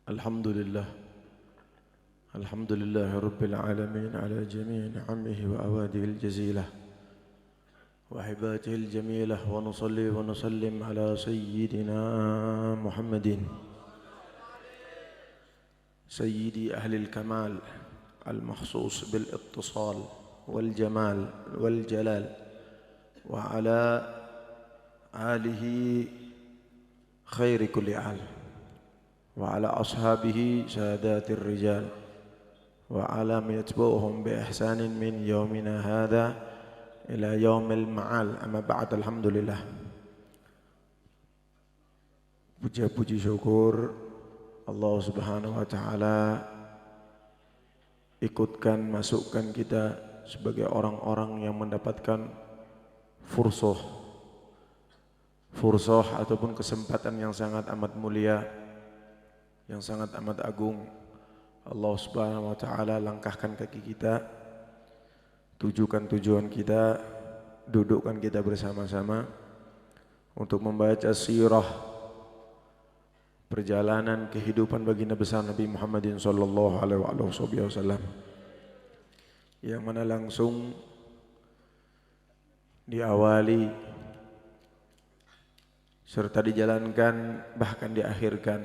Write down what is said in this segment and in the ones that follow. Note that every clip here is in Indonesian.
الحمد لله الحمد لله رب العالمين على جميع نعمه وأواده الجزيلة وعباده الجميلة، ونصلي ونسلم على سيدنا محمد سيدي أهل الكمال المخصوص بالاتصال والجمال والجلال، وعلى آله خير كل آل، وعلى أصحابه سادات الرجال، وعلى من يتبعهم بإحسان من يومنا هذا إلى يوم المعال. أما بعد، alhamdulillah. Puja-puji syukur Allah Subhanahu wa taala ikutkan masukkan kita sebagai orang-orang yang mendapatkan fursah ataupun kesempatan yang sangat amat mulia, yang sangat amat agung. Allah Subhanahu wa taala langkahkan kaki kita, tujukan tujuan kita, dudukkan kita bersama-sama untuk membaca sirah perjalanan kehidupan baginda besar Nabi Muhammadin sallallahu alaihi wasallam, yang mana langsung diawali serta dijalankan bahkan diakhirkan,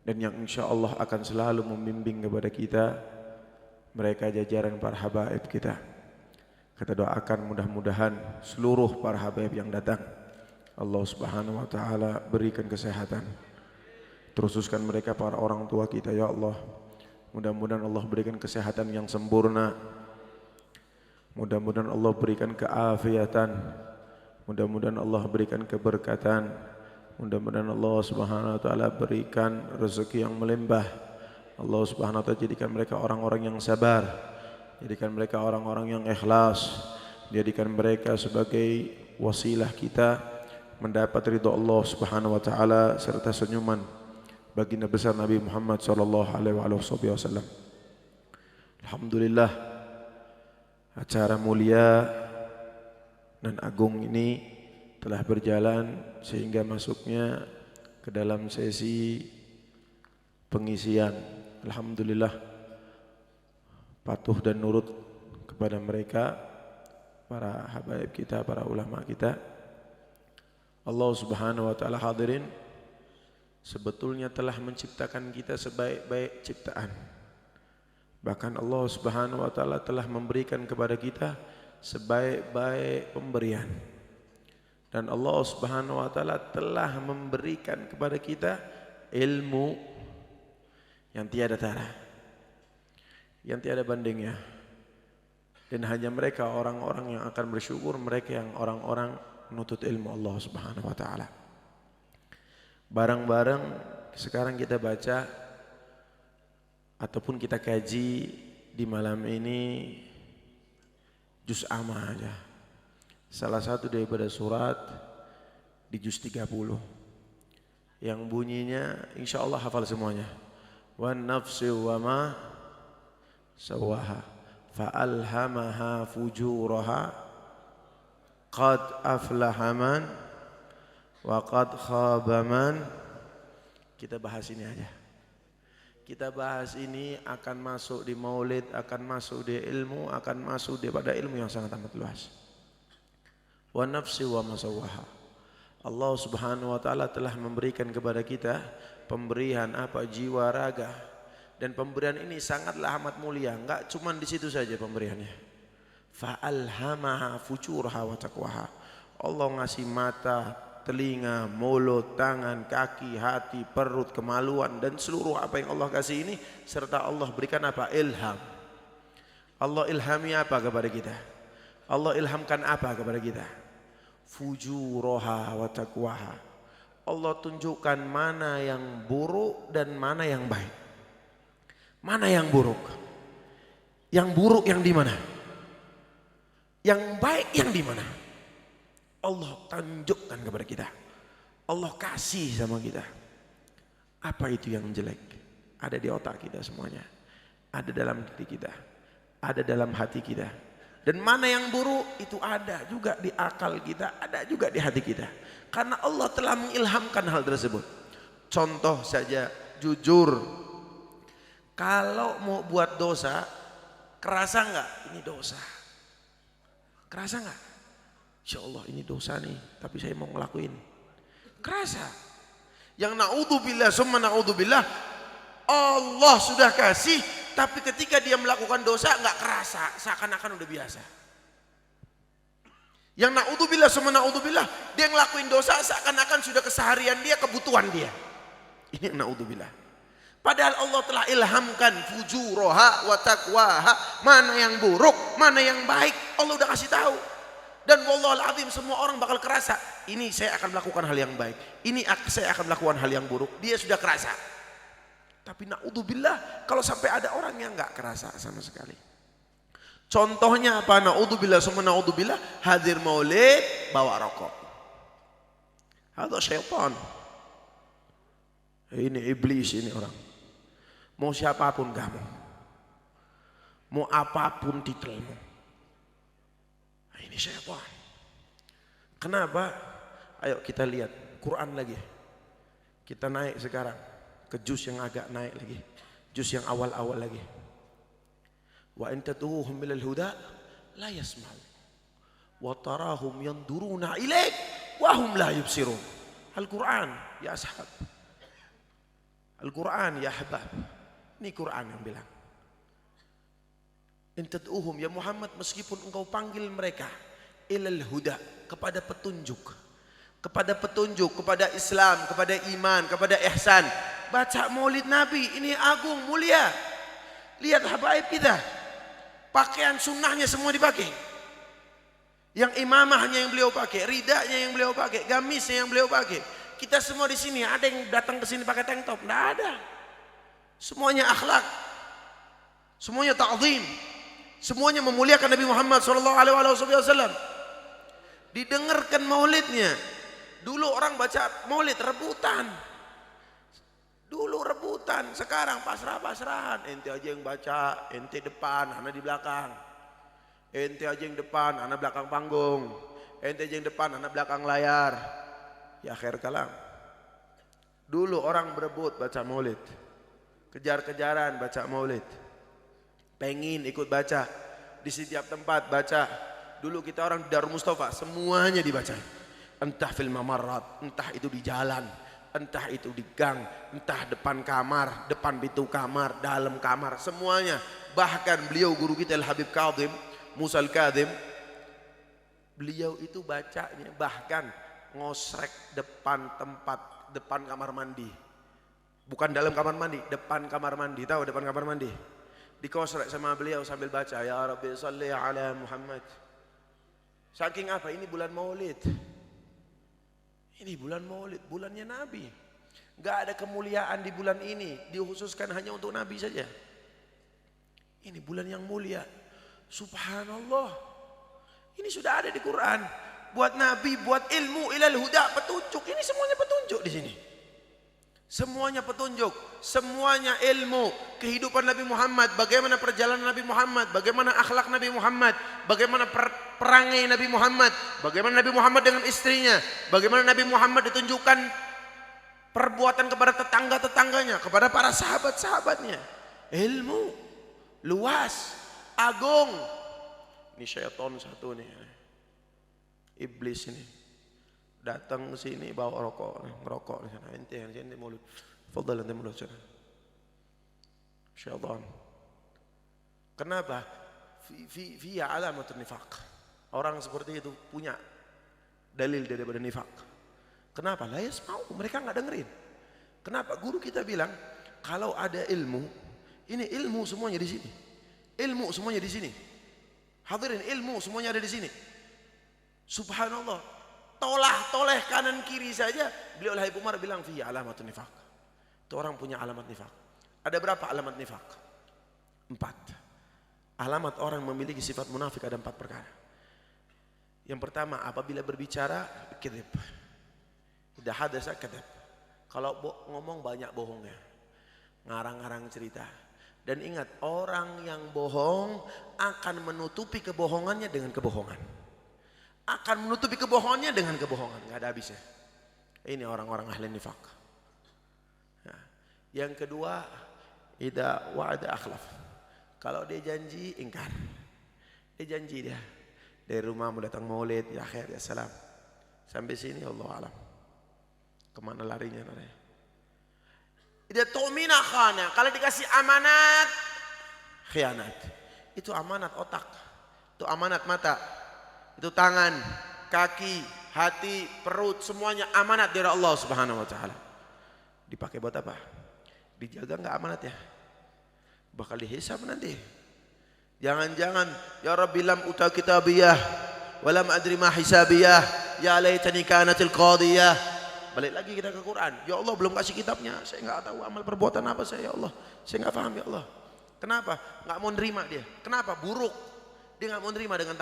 dan yang insya Allah akan selalu membimbing kepada kita mereka jajaran para habaib kita. Kita doakan mudah-mudahan seluruh para habaib yang datang Allah Subhanahu wa taala berikan kesehatan, terususkan mereka para orang tua kita ya Allah. Mudah-mudahan Allah berikan kesehatan yang sempurna, mudah-mudahan Allah berikan keafiatan, mudah-mudahan Allah berikan keberkatan, mudah-mudahan Allah Subhanahu wa taala berikan rezeki yang melimpah. Allah Subhanahu wa taala jadikan mereka orang-orang yang sabar, jadikan mereka orang-orang yang ikhlas, jadikan mereka sebagai wasilah kita mendapat ridha Allah Subhanahu wa taala serta senyuman baginda besar Nabi Muhammad sallallahu alaihi wasallam. Alhamdulillah, acara mulia dan agung ini telah berjalan sehingga masuknya ke dalam sesi pengisian. Alhamdulillah, patuh dan nurut kepada mereka, para habaib kita, para ulama kita. Allah Subhanahu wa taala, hadirin, sebetulnya telah menciptakan kita sebaik-baik ciptaan. Bahkan Allah Subhanahu wa taala telah memberikan kepada kita sebaik-baik pemberian. Dan Allah Subhanahu wa taala telah memberikan kepada kita ilmu yang tiada tara, yang tiada bandingnya. Dan hanya mereka orang-orang yang akan bersyukur, mereka yang orang-orang menuntut ilmu Allah Subhanahu wa taala. Bareng-bareng sekarang kita baca ataupun kita kaji di malam ini juz amma aja. Salah satu daripada surat di juz 30 yang bunyinya insyaallah hafal semuanya. Wan nafsi wa ma sawaha fa alhamaha fujuraha qad aflaha man wa qad khaba man. Kita bahas ini aja. Kita bahas ini akan masuk di maulid, akan masuk di ilmu, akan masuk pada ilmu yang sangat amat luas. Wa nafsi wa ma sawaha. Allah Subhanahu wa taala telah memberikan kepada kita pemberian apa? Jiwa, raga. Dan pemberian ini sangatlah amat mulia, enggak cuma di situ saja pemberiannya. Fa alhamaha fujuraha wa taqwaha. Allah ngasih mata, telinga, mulut, tangan, kaki, hati, perut, kemaluan, dan seluruh apa yang Allah kasih ini, serta Allah berikan apa? Ilham. Allah ilhami apa kepada kita? Allah ilhamkan apa kepada kita? Fujuraha wa taqwaha. Allah tunjukkan mana yang buruk dan mana yang baik. Mana yang buruk? Yang buruk yang di mana? Yang baik yang di mana? Allah tunjukkan kepada kita. Allah kasih sama kita. Apa itu yang jelek? Ada di otak kita semuanya. Ada dalam diri kita. Ada dalam hati kita. Dan mana yang buruk itu ada juga di akal kita, ada juga di hati kita. Karena Allah telah mengilhamkan hal tersebut. Contoh saja jujur. Kalau mau buat dosa, kerasa nggak ini dosa? Kerasa nggak? Insya Allah ini dosa nih, tapi saya mau ngelakuin. Kerasa. Yang naudzubillah summa naudzubillah, Allah sudah kasih, tapi ketika dia melakukan dosa nggak kerasa, seakan-akan udah biasa. Yang naudzubillah summa naudzubillah, dia ngelakuin dosa seakan-akan sudah keseharian dia, kebutuhan dia. Ini yang naudzubillah. Padahal Allah telah ilhamkan fujuroha wa taqwaha, mana yang buruk, mana yang baik, Allah udah kasih tahu. Dan wallahul azim semua orang bakal kerasa, ini saya akan melakukan hal yang baik, ini saya akan melakukan hal yang buruk, dia sudah kerasa. Tapi naudzubillah kalau sampai ada orang yang nggak kerasa sama sekali. Contohnya apa? Naudzubillah summa naudzubillah, hadir maulid bawa rokok. Ada syaitan. Ini iblis ini orang. Mau siapapun kamu, mau apapun titelmu, nah, ini syaitan. Kenapa? Ayo kita lihat Quran lagi. Kita naik sekarang ke juz yang agak naik lagi, juz yang awal-awal lagi. Wa in tatuhum milal huda la yasma'u wa tarahum yanduruna ilaik wa hum la yubsirun. Al-Quran ya ashab, Al-Quran ya ahbab. Ini Quran yang bilang, in tad'uhum ya Muhammad, meskipun engkau panggil mereka ilal huda, kepada petunjuk, kepada Islam, kepada iman, kepada ihsan, baca maulid Nabi, ini agung mulia. Lihat habaib kita, pakaian sunnahnya semua dipakai. Yang imamahnya yang beliau pakai, ridanya yang beliau pakai, gamisnya yang beliau pakai. Kita semua di sini ada yang datang ke sini pakai tank top? Enggak ada. Semuanya akhlak, semuanya ta'zim, semuanya memuliakan Nabi Muhammad SAW. Didengarkan maulidnya. Dulu orang baca maulid rebutan. Dulu rebutan, sekarang pasrah-pasrahan. Ente aja yang baca, ente depan, anak di belakang. Ente aja yang depan, anak belakang panggung. Ente aja yang depan, anak belakang layar. Ya akhir kalam. Dulu orang berebut baca maulid, kejar-kejaran baca maulid, pengen ikut baca di setiap tempat baca. Dulu kita orang di Darul Mustafa semuanya dibaca, entah fil mamarrat, entah itu di jalan, entah itu di gang, entah depan kamar, depan pintu kamar, dalam kamar, semuanya. Bahkan beliau guru kita Al-Habib Kadhim Musa Al-Kadhim, beliau itu bacanya bahkan ngosrek depan tempat, depan kamar mandi. Bukan dalam kamar mandi, depan kamar mandi. Tahu depan kamar mandi? Dikosrek sama beliau sambil baca, ya Rabbi salli ala Muhammad. Saking apa? Ini bulan maulid. Ini bulan maulid, bulannya Nabi. Gak ada kemuliaan di bulan ini, dikhususkan hanya untuk Nabi saja. Ini bulan yang mulia. Subhanallah. Ini sudah ada di Quran. Buat Nabi, buat ilmu, ilal huda, petunjuk. Ini semuanya petunjuk di sini. Semuanya petunjuk, semuanya ilmu, kehidupan Nabi Muhammad, bagaimana perjalanan Nabi Muhammad, bagaimana akhlak Nabi Muhammad, bagaimana perangai Nabi Muhammad, bagaimana Nabi Muhammad dengan istrinya, bagaimana Nabi Muhammad ditunjukkan perbuatan kepada tetangga-tetangganya, kepada para sahabat-sahabatnya. Ilmu luas, agung. Ini syaitan satu nih, iblis ini. Datang ke sini bawa rokok, ngerokok di sana. Ente mulut. Fadhal ente mulut sana. Syaitan. Kenapa? Fi alamatun nifaq. Orang seperti itu punya dalil daripada nifaq. Kenapa? La yasma'u, mereka enggak dengerin. Kenapa? Guru kita bilang, kalau ada ilmu, ini ilmu semuanya di sini. Ilmu semuanya di sini. Hadirin, ilmu semuanya ada di sini. Subhanallah. Toleh kanan kiri saja. Beliau Al-Habib Umar bilang fi alamatun nifaq. Itu orang punya alamat nifaq. Ada berapa alamat nifaq? 4. Alamat orang memiliki sifat munafik ada 4 perkara. Yang pertama, apabila berbicara kadzib. Idza hadasa kadzab. Kalau ngomong banyak bohongnya. Ngarang-ngarang cerita. Dan ingat, orang yang bohong akan menutupi kebohongannya dengan kebohongan. Akan menutupi kebohongannya dengan kebohongan, nggak ada habisnya. Ini orang-orang ahli nifaq. Ya. Yang kedua, idza wa'ada akhlaf. Kalau dia janji, ingkar. Dia janji dia. Dari rumah mau datang maulid, ya khair, ya salam. Sampai sini Allah alam. Kemana larinya naranya? Idza tu'mina khana. Kalau dikasih amanat, khianat. Itu amanat otak. Itu amanat mata. Itu tangan, kaki, hati, perut, semuanya amanat dari Allah Subhanahu wa taala. Dipakai buat apa? Dijaga enggak amanatnya? Bakal dihisab nanti. Jangan-jangan ya Rabbi lam uta kitabiyah wa lam adri ma hisabiyah ya laitani kanatil qadiyah. Balik lagi kita ke Quran. Ya Allah belum kasih kitabnya, saya enggak tahu amal perbuatan apa saya ya Allah. Saya enggak paham ya Allah. Kenapa? Enggak mau nerima dia. Kenapa? Buruk. Dia enggak mau nerima dengan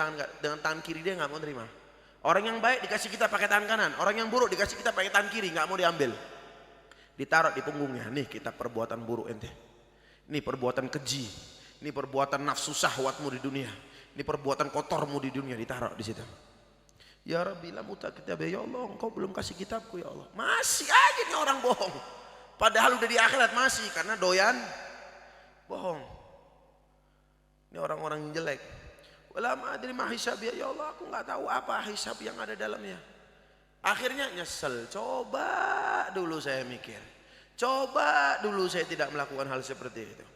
tangan kiri dia enggak mau nerima. Orang yang baik dikasih kita pakai tangan kanan, orang yang buruk dikasih kita pakai tangan kiri, enggak mau diambil. Ditaruh di punggungnya. Nih kita perbuatan buruk ente. Ini perbuatan keji. Ini perbuatan nafsu syahwatmu di dunia. Ini perbuatan kotormu di dunia, ditaruh di situ. Ya Rabbi lam uta kitab, ya Allah engkau belum kasih kitabku ya Allah. Masih aja nih orang bohong. Padahal udah di akhirat masih karena doyan bohong. Ini orang-orang yang jelek. Wala ma'adri ma hisabiyah, ya Allah aku enggak tahu apa hisab yang ada dalamnya. Akhirnya nyesel. Coba dulu saya mikir. Coba dulu saya tidak melakukan hal seperti itu.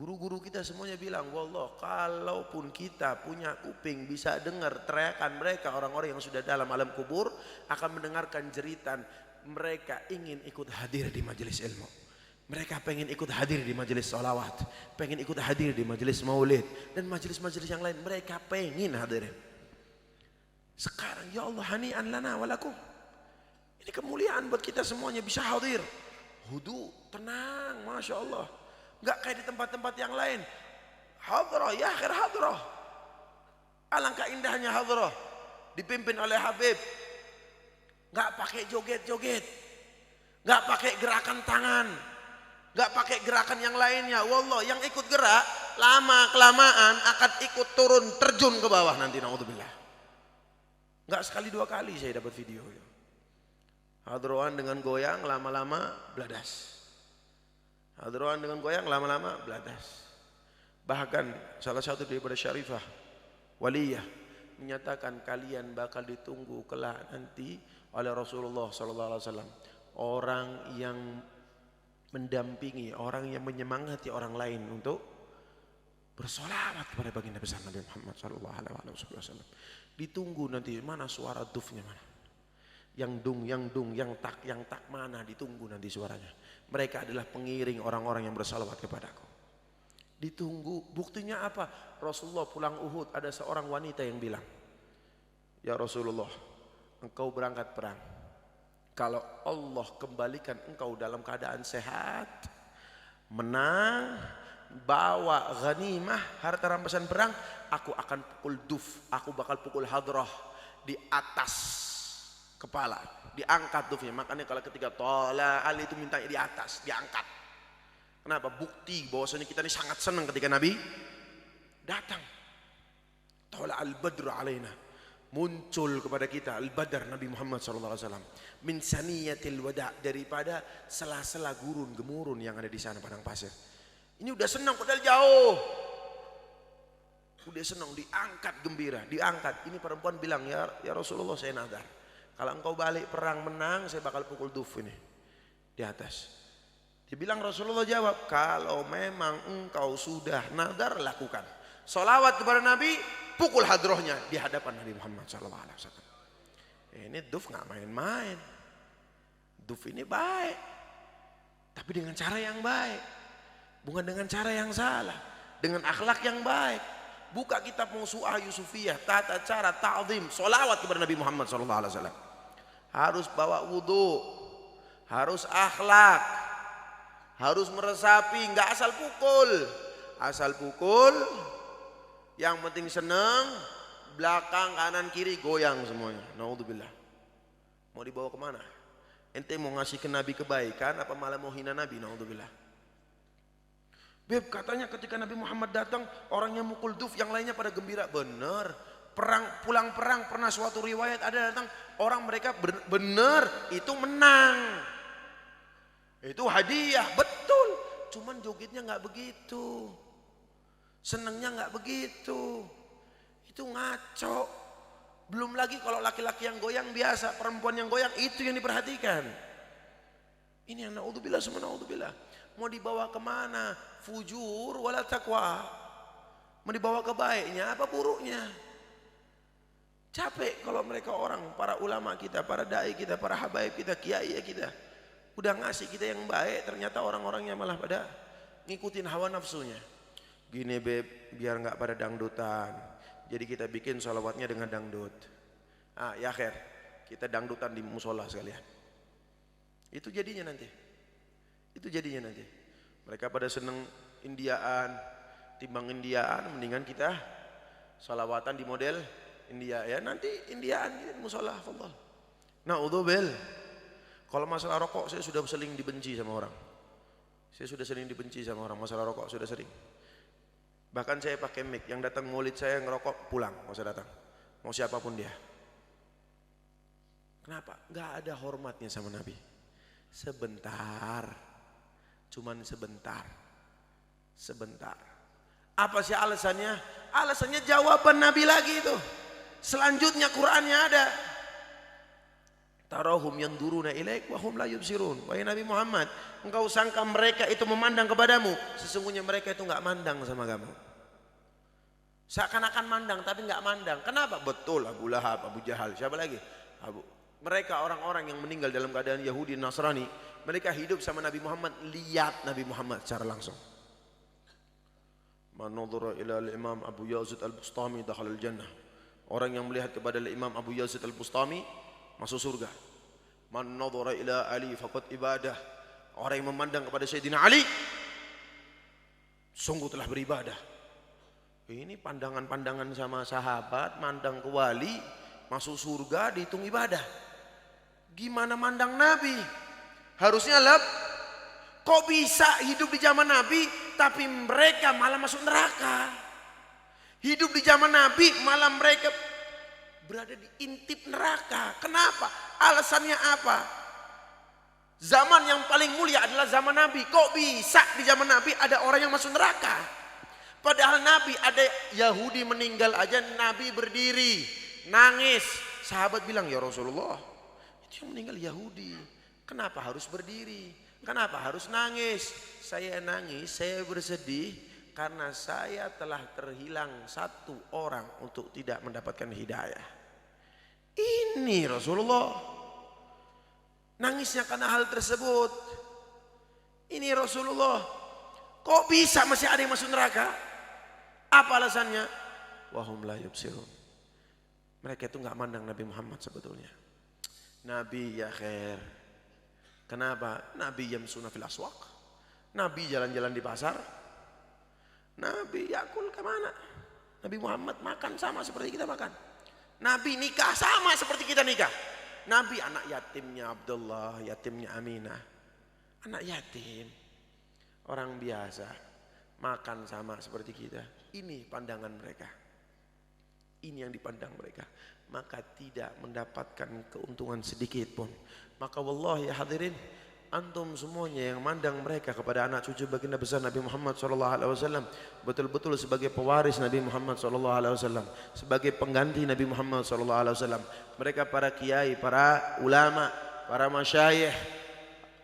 Guru-guru kita semuanya bilang, wallah kalaupun kita punya kuping bisa dengar teriakan mereka orang-orang yang sudah dalam alam kubur akan mendengarkan jeritan mereka ingin ikut hadir di majelis ilmu. Mereka pengen ikut hadir di majelis sholawat, pengen ikut hadir di majelis maulid dan majelis-majelis yang lain. Mereka pengen hadirin. Sekarang ya Allah hani'an lana walakum. Ini kemuliaan buat kita semuanya bisa hadir. Hudu, tenang, Masya Allah. Enggak kayak di tempat-tempat yang lain. Hadrah, ya akhir hadrah. Alangkah indahnya hadrah. Dipimpin oleh Habib. Enggak pakai joget-joget. Enggak pakai gerakan tangan. Enggak pakai gerakan yang lainnya. Wallah, yang ikut gerak lama-kelamaan akan ikut turun terjun ke bawah nanti, naudzubillah. Enggak sekali dua kali saya dapat video. Hadroan dengan goyang lama-lama bladas. Hadroan dengan goyang lama-lama bladas. Bahkan salah satu daripada syarifah waliyah menyatakan kalian bakal ditunggu kelak nanti oleh Rasulullah SAW. Orang yang mendampingi, orang yang menyemangati orang lain untuk bersolawat kepada baginda besar Nabi Muhammad SAW. Ditunggu nanti mana suara dufnya mana. Yang dung, yang tak mana ditunggu nanti suaranya. Mereka adalah pengiring orang-orang yang bersalawat kepadaku. Ditunggu, buktinya apa? Rasulullah pulang Uhud ada seorang wanita yang bilang, ya Rasulullah, engkau berangkat perang. Kalau Allah kembalikan engkau dalam keadaan sehat, menang, bawa ghanimah, harta rampasan perang, aku akan pukul duf, aku bakal pukul hadrah di atas kepala, diangkat dufnya. Makanya kalau ketika tola Ali itu mintanya di atas, diangkat. Kenapa? Bukti bahwasanya kita ini sangat senang ketika Nabi datang. Tola al-badru alaina, muncul kepada kita al-badar Nabi Muhammad SAW. Min saniyatil wada, daripada sela-sela gurun gemurun yang ada di sana padang pasir. Ini udah senang padahal jauh. Udah senang, diangkat gembira, diangkat. Ini perempuan bilang, ya Rasulullah saya nadar. Kalau engkau balik perang menang, saya bakal pukul duf ini di atas. Dia bilang, Rasulullah jawab, kalau memang engkau sudah nadar, lakukan. Salawat kepada Nabi, pukul hadrohnya di hadapan Nabi Muhammad SAW. Ini duf nggak main-main. Duf ini baik, tapi dengan cara yang baik, bukan dengan cara yang salah, dengan akhlak yang baik. Buka kitab Mausu'ah Yusufiyah, tata cara ta'zim, salawat kepada Nabi Muhammad SAW. Harus bawa wudu, harus akhlak, harus meresapi, nggak asal pukul. Asal pukul, yang penting seneng, belakang kanan kiri goyang semuanya. Naudzubillah. Mau dibawa kemana? Ente mau ngasih ke Nabi kebaikan, apa malah mau hina Nabi? Naudzubillah. Beb, katanya ketika Nabi Muhammad datang, orang yang mukul duf, yang lainnya pada gembira. Bener. Pulang perang pernah suatu riwayat ada datang orang mereka benar itu menang. Itu hadiah, betul. Cuman jogetnya nggak begitu. Senengnya nggak begitu. Itu ngaco. Belum lagi kalau laki-laki yang goyang biasa, perempuan yang goyang itu yang diperhatikan. Ini yang naudzubillah semua naudzubillah. Mau dibawa kemana? Fujur wala taqwa. Mau dibawa ke baiknya apa buruknya? Capek kalau mereka orang, para ulama kita, para dai kita, para habaib kita, kiai kita. Udah ngasih kita yang baik, ternyata orang-orangnya malah pada ngikutin hawa nafsunya. Gini beb, biar nggak pada dangdutan. Jadi kita bikin sholawatnya dengan dangdut. Ya khair, kita dangdutan di musola sekalian. Itu jadinya nanti. Itu jadinya nanti. Mereka pada seneng Indiaan, timbang Indiaan, mendingan kita sholawatan di model India ya. Nanti Indiaan di musola, fadhal. Naudzubillah. Kalau masalah rokok saya sudah sering dibenci sama orang. Saya sudah sering dibenci sama orang masalah rokok, sudah sering. Bahkan saya pakai mic, yang datang maulid saya ngerokok pulang, nggak usah datang. Mau siapapun dia. Kenapa? Nggak ada hormatnya sama Nabi. Sebentar. Cuman sebentar. Sebentar. Apa sih alasannya? Alasannya jawaban Nabi lagi itu. Selanjutnya Qur'annya ada. Tarahum yanzuruna ilaik wa hum la yubsirun. Wahai Nabi Muhammad, engkau sangka mereka itu memandang kepadamu, sesungguhnya mereka itu enggak mandang sama kamu. Seakan-akan mandang tapi enggak mandang. Kenapa? Betul Abu Lahab, Abu Jahal, siapa lagi? Mereka orang-orang yang meninggal dalam keadaan Yahudi Nasrani, mereka hidup sama Nabi Muhammad, lihat Nabi Muhammad secara langsung. Man nadhara ila al-Imam Abu Yazid al-Bustami dakhala al-jannah. Orang yang melihat kepada Imam Abu Yazid al-Bustami masuk surga. Man nadhara ila Ali faqad ibadah. Orang yang memandang kepada Sayyidina Ali sungguh telah beribadah. Ini pandangan-pandangan sama sahabat, mandang ke wali, masuk surga dihitung ibadah. Gimana mandang Nabi? Harusnya kok bisa hidup di zaman Nabi tapi mereka malah masuk neraka? Hidup di zaman Nabi malah mereka berada di intip neraka. Kenapa? Alasannya apa? Zaman yang paling mulia adalah zaman Nabi. Kok bisa di zaman Nabi ada orang yang masuk neraka? Padahal Nabi ada Yahudi meninggal aja Nabi berdiri nangis. Sahabat bilang, ya Rasulullah, itu yang meninggal Yahudi. Kenapa harus berdiri? Kenapa harus nangis? Saya nangis, saya bersedih karena saya telah terhilang satu orang untuk tidak mendapatkan hidayah. Ini Rasulullah nangisnya karena hal tersebut. Ini Rasulullah. Kok bisa masih ada yang masuk neraka? Apa alasannya? Wahum la yubsirun. Mereka itu nggak mandang Nabi Muhammad sebetulnya. Nabi ya khair. Kenapa? Nabi yamsuna fil aswaq. Nabi jalan-jalan di pasar. Nabi yakul kemana? Nabi Muhammad makan sama seperti kita makan. Nabi nikah sama seperti kita nikah. Nabi anak yatimnya Abdullah, yatimnya Aminah. Anak yatim. Orang biasa. Makan sama seperti kita. Ini pandangan mereka. Ini yang dipandang mereka. Maka tidak mendapatkan keuntungan sedikit pun. Maka wallahi ya hadirin, antum semuanya yang mandang mereka kepada anak cucu baginda besar Nabi Muhammad SAW betul-betul sebagai pewaris Nabi Muhammad SAW, sebagai pengganti Nabi Muhammad SAW. Mereka para kiai, para ulama, para masyayikh,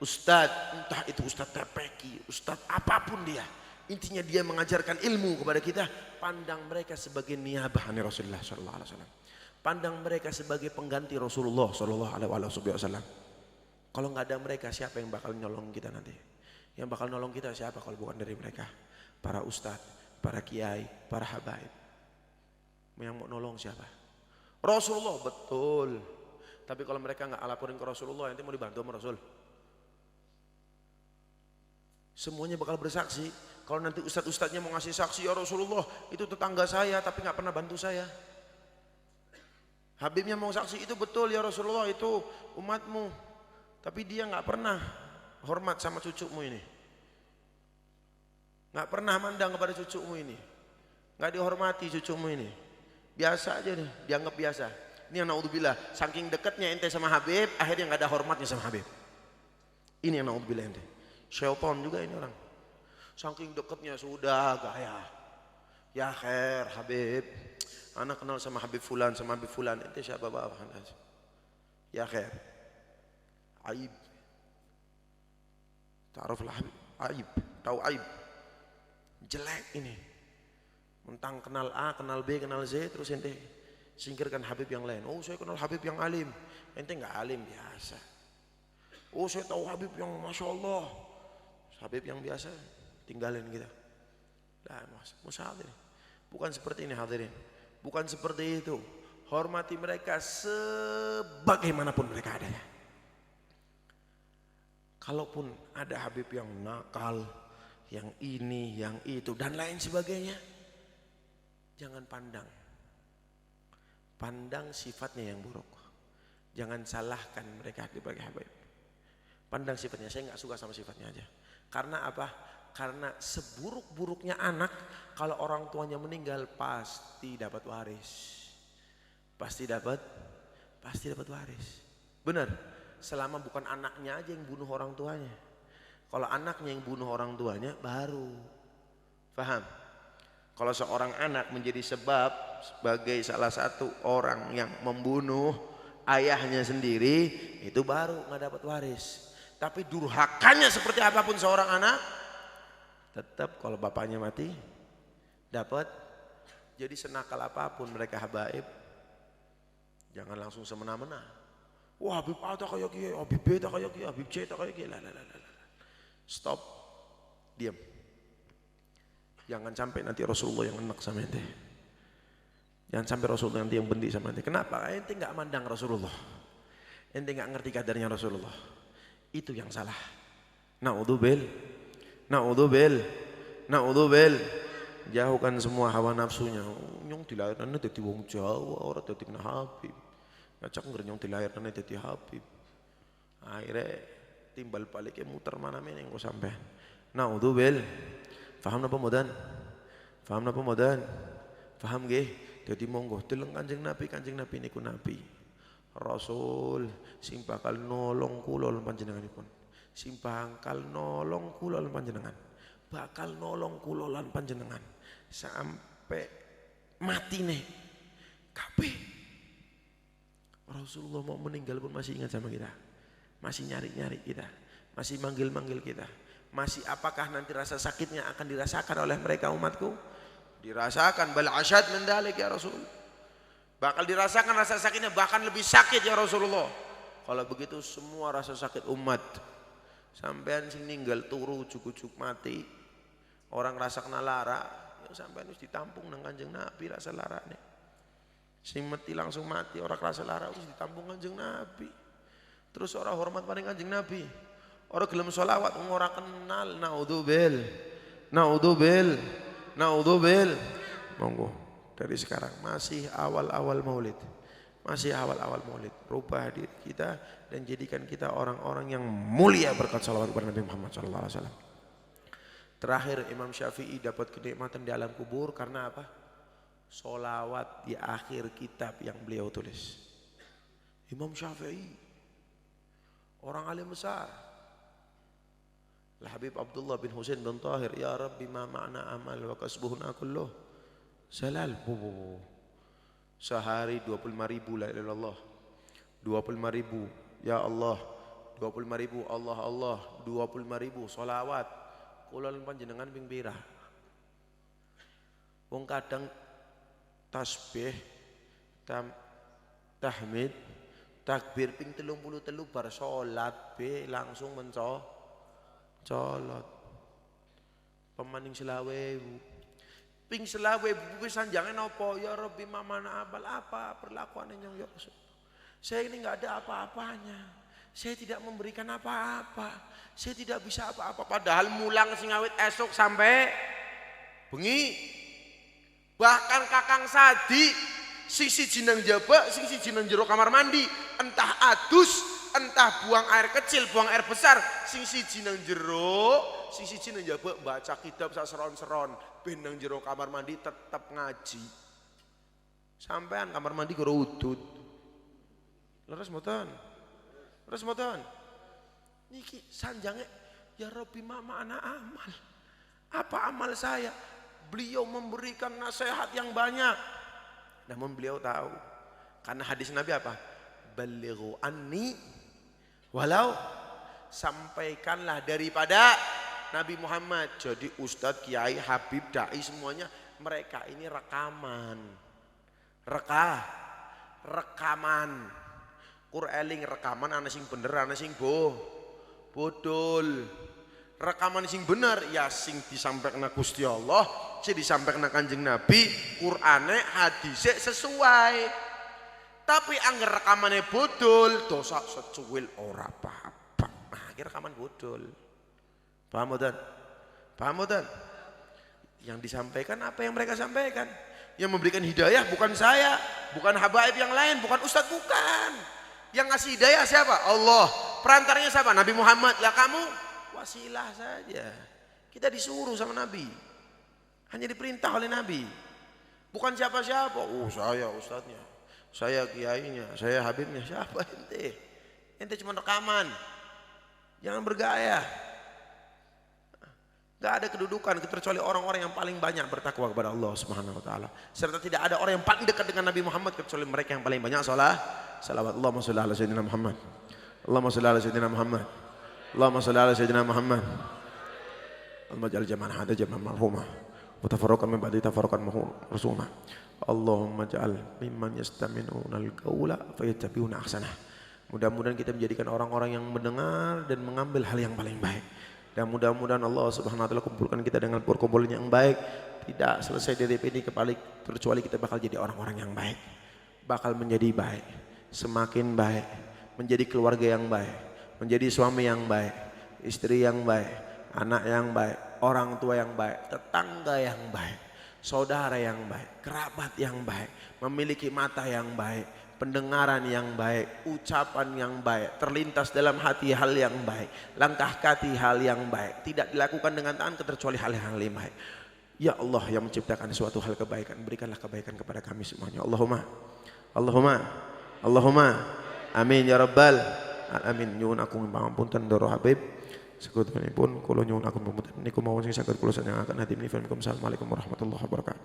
ustadz, entah itu ustadz TPQ, ustadz apapun dia, intinya dia mengajarkan ilmu kepada kita. Pandang mereka sebagai niabah Rasulullah SAW. Pandang mereka sebagai pengganti Rasulullah SAW. Kalau nggak ada mereka, siapa yang bakal nolong kita nanti? Yang bakal nolong kita siapa kalau bukan dari mereka? Para ustadz, para kiai, para habaib. Yang mau nolong siapa? Rasulullah, betul. Tapi kalau mereka nggak laporin ke Rasulullah, nanti mau dibantu sama Rasul? Semuanya bakal bersaksi. Kalau nanti ustadz-ustadznya mau ngasih saksi, ya Rasulullah itu tetangga saya tapi nggak pernah bantu saya. Habibnya mau saksi, itu betul ya Rasulullah itu umatmu. Tapi dia nggak pernah hormat sama cucumu ini, nggak pernah mandang kepada cucumu ini, nggak dihormati cucumu ini, biasa aja nih, dianggap biasa. Ini yang naudzubillah, saking dekatnya ente sama Habib, akhirnya nggak ada hormatnya sama Habib. Ini yang naudzubillah ente. Syaitan juga ini orang. Saking dekatnya sudah gaya. Ya khair Habib. Anak kenal sama Habib Fulan, sama Habib Fulan. Ente siapa bapak? Ya khair. Aib. Ta'aruflah Habib. Aib. Tahu aib. Jelek ini. Mentang kenal A, kenal B, kenal Z, terus ente singkirkan Habib yang lain. Oh saya kenal Habib yang alim. Ente nggak alim biasa. Oh saya tahu Habib yang Masya Allah. Habib yang biasa tinggalin kita. Nah Musa hadirin. Bukan seperti ini hadirin. Bukan seperti itu. Hormati mereka sebagaimanapun mereka adanya. Kalaupun ada Habib yang nakal, yang ini, yang itu, dan lain sebagainya, jangan pandang. Pandang sifatnya yang buruk. Jangan salahkan mereka sebagai Habib. Pandang sifatnya, saya nggak suka sama sifatnya aja. Karena apa? Karena seburuk-buruknya anak, kalau orang tuanya meninggal pasti dapat waris. Pasti dapat waris. Benar. Selama bukan anaknya aja yang bunuh orang tuanya. Kalau anaknya yang bunuh orang tuanya baru. Paham? Kalau seorang anak menjadi sebab sebagai salah satu orang yang membunuh ayahnya sendiri, itu baru nggak dapat waris. Tapi durhakanya seperti apapun seorang anak, tetap kalau bapaknya mati dapat. Jadi senakal apapun mereka habaib, jangan langsung semena-mena. Wah Habib A tak kayak gini, Habib B tak kayak gini, Habib C tak kayak gini. Stop, diam. Jangan sampai nanti Rasulullah yang enak sama ente. Jangan sampai Rasulullah nanti yang benci sama ente. Kenapa? Ente nggak mandang Rasulullah. Ente nggak ngerti kadarnya Rasulullah. Itu yang salah. Naudzubil. Jauhkan semua hawa nafsunya. Nyong dilahirkan jadi wong Jawa, orang jadi kena Habib. Ngajak ngernyong dilahirkan jadi Habib. Akhirnya timbal baliknya muter mana mana yang kau sampai. Naudzubil. Faham napa modan? Faham nggih? Dadi monggo deleng Kanjeng Nabi niku nabi. Rasul sing bakal nolong kula lan panjenenganipun. Sing bakal nolong kula lan panjenengan. Bakal nolong kula lan panjenengan sampai matine kabeh. Rasulullah mau meninggal pun masih ingat sama kita. Masih nyari-nyari kita, masih manggil-manggil kita. Masih apakah nanti rasa sakitnya akan dirasakan oleh mereka umatku? Dirasakan, bal asyad min dalik ya Rasul. Bakal dirasakan rasa sakitnya, bahkan lebih sakit ya Rasulullah. Kalau begitu semua rasa sakit umat, sampean sing ninggal turu ujuk-ujuk mati, orang rasa kena lara, ya sampean harus ditampung nang Kanjeng Nabi rasa larane. Sing mati langsung mati, orang rasa lara harus ditampung Kanjeng Nabi. Terus orang hormat pada Kanjeng Nabi. Orang gelem sholawat ora kenal. Naudzubil. Monggo dari sekarang masih awal-awal Maulid. Rubah diri kita dan jadikan kita orang-orang yang mulia berkat sholawat kepada Nabi Muhammad SAW. Terakhir Imam Syafi'i dapat kenikmatan di alam kubur karena apa? Sholawat di akhir kitab yang beliau tulis. Imam Syafi'i, orang alim besar. Habib Abdullah bin Husain bin Tahir, ya Rabbi ma ma'na amal wa kasbuhuna kulluh salal. Sehari 25.000 la ilaha illallah, 25.000 ya Allah, 25.000 Allah Allah, 25.000 sholawat. Kula lan panjenengan ping pira? Wong kadang tasbih, tahmid, takbir ping 33 bar salat be langsung mencolot. Pemaning selawewu. Ping selawewu pisan jangan apa ya Rabbi mamana abal apa perlakuan yang ya Rasul. Saya ini enggak ada apa-apanya. Saya tidak memberikan apa-apa. Saya tidak bisa apa-apa padahal mulang sing awit esok sampai bengi. Bahkan Kakang Sadi sing siji nang jaba, sing siji nang jero kamar mandi, entah adus entah buang air kecil, buang air besar, sing siji nang jero, sing siji nang njaba baca kitab sak seron-seron, ben nang jero kamar mandi tetap ngaji. Sampean kamar mandi karo udut. Leres mboten? Niki Niki sanjange ya Rabbi mama anak amal. Apa amal saya? Beliau memberikan nasihat yang banyak. Namun beliau tahu. Karena hadis Nabi apa? Balighu anni walau, sampaikanlah daripada Nabi Muhammad. Jadi Ustadz, Kiai, Habib, Dai semuanya mereka ini rekaman. Rekaman. Kureling rekaman ana sing bener ana sing bodol. Rekaman sing bener ya sing disampaikan Gusti Allah, sing disampaikan Kanjeng Nabi, Qur'ane, hadise sesuai. Tapi angger rekamannya bodol, dosa secuil ora apa-apa. Nah, akhir rekaman bodol. Paham mboten? Paham mboten? Yang disampaikan apa yang mereka sampaikan? Yang memberikan hidayah bukan saya, bukan habaib yang lain, bukan ustadz, bukan. Yang ngasih hidayah siapa? Allah. Perantaranya siapa? Nabi Muhammad. Lah kamu wasilah saja. Kita disuruh sama Nabi. Hanya diperintah oleh Nabi. Bukan siapa-siapa. Oh saya ustadznya, saya kiainya, saya habibnya. Siapa ente? Ente cuma rekaman. Jangan bergaya. Gak ada kedudukan kecuali orang-orang yang paling banyak bertakwa kepada Allah Subhanahu wa taala. Serta tidak ada orang yang paling dekat dengan Nabi Muhammad kecuali mereka yang paling banyak salawat. Allahumma shalli ala sayyidina Muhammad. Allahumma shalli ala sayyidina Muhammad. Allahumma shalli ala sayyidina Muhammad. Allahumma ja'al jam'ana hada jam'an marhuma wa tafarraqan min ba'di tafarraqan marsuma. Allahumma ja'al mimman yastami'una al-qawla fayattabi'una ahsanah. Mudah-mudahan kita menjadikan orang-orang yang mendengar dan mengambil hal yang paling baik. Dan mudah-mudahan Allah Subhanahu wa taala kumpulkan kita dengan perkumpulan yang baik. Tidak selesai dari ini kecuali kita bakal jadi orang-orang yang baik. Bakal menjadi baik, semakin baik, menjadi keluarga yang baik, menjadi suami yang baik, istri yang baik, anak yang baik, orang tua yang baik, tetangga yang baik, saudara yang baik, kerabat yang baik, memiliki mata yang baik, pendengaran yang baik, ucapan yang baik, terlintas dalam hati hal yang baik, langkah kaki hal yang baik, tidak dilakukan dengan tangan kecuali hal-hal yang baik. Ya Allah yang menciptakan suatu hal kebaikan, berikanlah kebaikan kepada kami semuanya. Allahumma amin ya rabbal alamin. Nyuwun aku pangapunten Doro Habib sekutunipun kula nyuwun aku pangapunten niku mawon sing saged kula sanjangaken hati. Assalamualaikum warahmatullahi wabarakatuh.